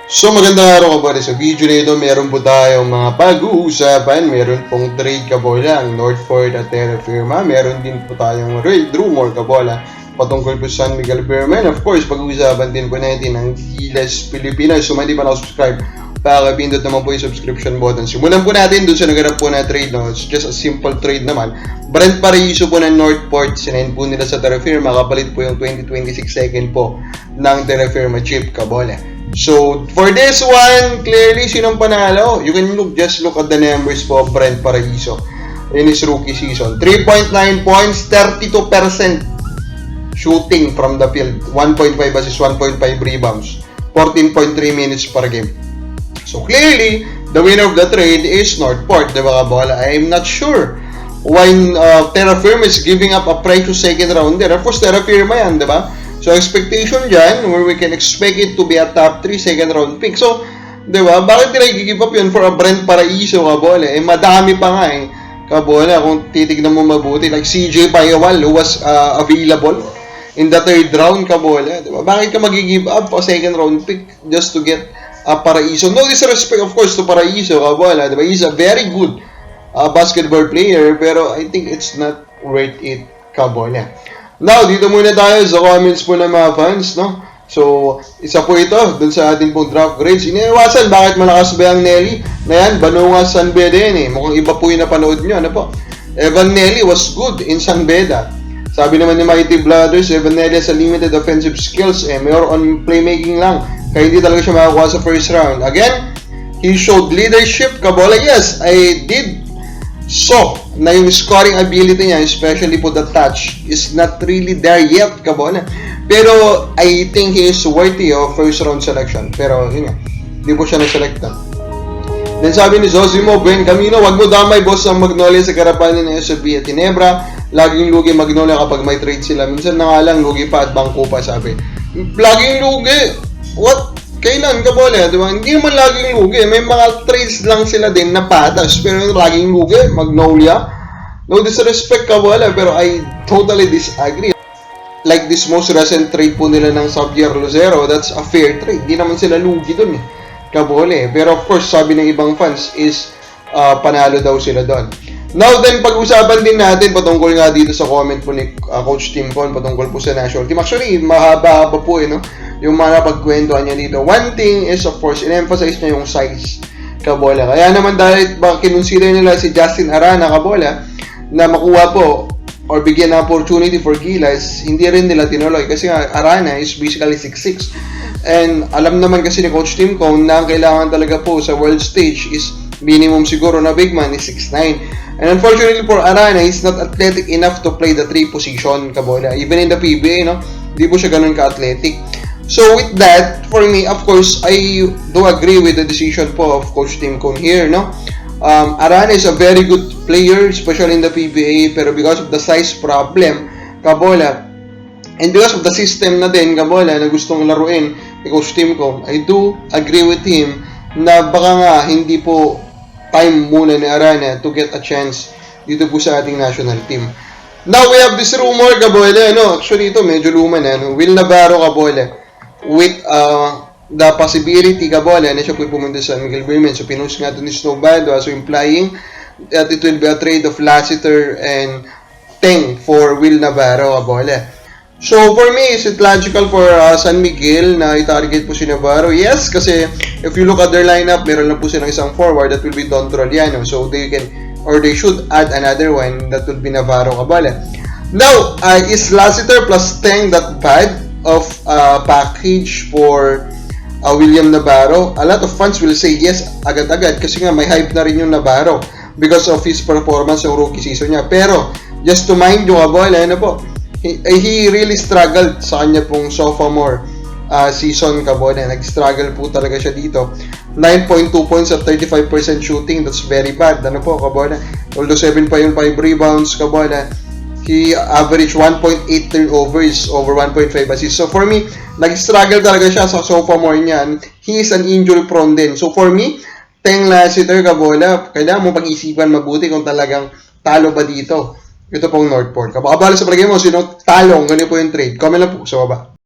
So magandang araw kabole. Sa video na ito, meron po tayong mga pag-uusapan. Meron pong trade kabole ang Northport at Terra Firma. Meron din po tayong raid rumor kabole patungkol po sa San Miguel Beerman. Of course, pag-uusapan din po natin ang Gilas Pilipinas. So hindi pa na-subscribe, pakipindot naman po yung subscription button. Simulan po natin doon sa naganap po na trade. No? It's just a simple trade naman. Brent Paraiso po ng Northport. Sinayin po nila sa Terra Firma. Kapalit po yung 2026 second po ng Terra Firma chip kabole. So, for this one, clearly, sinong panalo? You can just look at the numbers po of Brent Paraiso in his rookie season. 3.9 points, 32% shooting from the field, 1.5 assists, 1.5 rebounds, 14.3 minutes per game. So, clearly, the winner of the trade is Northport, diba kabola? I'm not sure why Terra Firma is giving up a precious second rounder. Of course, Terra Firma yan, diba? So, expectation dyan, where we can expect it to be a top 3 second round pick. So, di ba, bakit nila i-give up yun for a Brent Paraiso, kabole? Eh, madami pa nga eh, kabole, kung titignan mo mabuti. Like CJ Payawal, who was available in the third round, kabole. Di ba? Bakit ka mag-give up a second round pick just to get a Paraiso? No disrespect, of course, to Paraiso, kabole. Di ba? He's a very good basketball player, pero I think it's not worth it, kabole. Now, dito muna tayo sa comments po ng mga fans, no? So, isa po ito, dun sa ating pong draft grades. Iniiwasan, bakit malakas ba ang Nelly? Na yan, Banunga San Beda yan eh. Mukhang iba po yung napanood nyo, ano po? Evan Nelly was good in San Beda. Sabi naman ni Mighty Brothers, Evan Nelly has a limited offensive skills eh. Mayor on playmaking lang. Kaya hindi talaga siya makakuha sa first round. Again, he showed leadership, kabola. Yes, I did. So, na yung scoring ability niya, especially po the touch, is not really there yet, kabona. Pero, I think he is worthy of first round selection. Pero, yun nga, hindi po siya na-selectan. Then sabi ni Zosimo Ben Camino, wag mo damay boss ang Magnolia sa karapanan ng SFB at Ginebra. Laging lugi Magnolia kapag may trade sila. Minsan na nga lang, lugi pa at bangko pa, sabi. Laging lugi? What? Kailan ka bola, di ba? Hindi naman laging lugi. May mga trades lang sila din na patas. Pero yung laging lugi, Magnolia. No disrespect ka bola, pero I totally disagree. Like this most recent trade po nila ng Xavier Lucero, that's a fair trade. Hindi naman sila lugi dun eh. Kabole. Pero of course, sabi ng ibang fans is panalo daw sila doon. Now then, pag-usapan din natin patungkol nga dito sa comment po ni Coach Tim Con patungkol po sa national team. Actually, mahaba-haba po eh, no? Yung mga napagkwentuhan niya dito. One thing is, of course, in-emphasize niya yung size, kabola. Kaya naman dahil kinonsider nila si Justin Arana, kabola, na makuha po or bigyan ng opportunity for Gilas, hindi rin nila tinuloy. Kasi nga, Arana is basically 6'6". And alam naman kasi ni Coach Tim Con na ang kailangan talaga po sa world stage is minimum siguro na big man is 6'9". And unfortunately for Arana, he's not athletic enough to play the 3 position, kabola. Even in the PBA, no? Hindi po siya ganun ka-athletic. So with that, for me, of course, I do agree with the decision po of Coach Tim Con here, no? Arana is a very good player, especially in the PBA, pero because of the size problem, kabola, and because of the system na din, kabola, na gustong laruin ni Coach Tim Con, I do agree with him na baka nga hindi po time muna ni Arana to get a chance dito po sa ating national team. Now, we have this rumor, kabola, no? Actually, ito medyo luma na, no? Will Navarro, kabola, with the possibility, kabola, na siya po pumunta sa Miguel Beerman. So, pinost nga ito ni Snowbando, so implying that it will be a trade of Lassiter and Teng for Will Navarro, kabola. So, for me, is it logical for San Miguel na i-target po si Navarro? Yes, kasi if you look at their lineup, meron lang po silang isang forward that will be Don Troliano. So, they can, or they should add another one that will be Navarro, kabola. Now, is Lassiter plus Teng that bad of package for William Navarro? A lot of fans will say yes agad-agad kasi nga may hype na rin yung Navarro because of his performance yung rookie season niya. Pero just to mind you, kabola, ano po, he really struggled sa kanya pong sophomore season, kabola. Nag-struggle po talaga siya dito. 9.2 points at 35% shooting, that's very bad, ano po, kabola. Although 7 pa yung 5 rebounds, kabola, he averaged 1.8 turnovers over 1.5 assists. So for me, nag-struggle talaga siya sa sophomore niyan. He is an injury prone din. So for me, Teng Lassiter, kabola, kailangan mo pag-isipan mabuti kung talagang talo ba dito. Ito pong Northport. Kapag abala sa palagay mo, sino talong, ganun po yung trade. Comment lang po sa baba.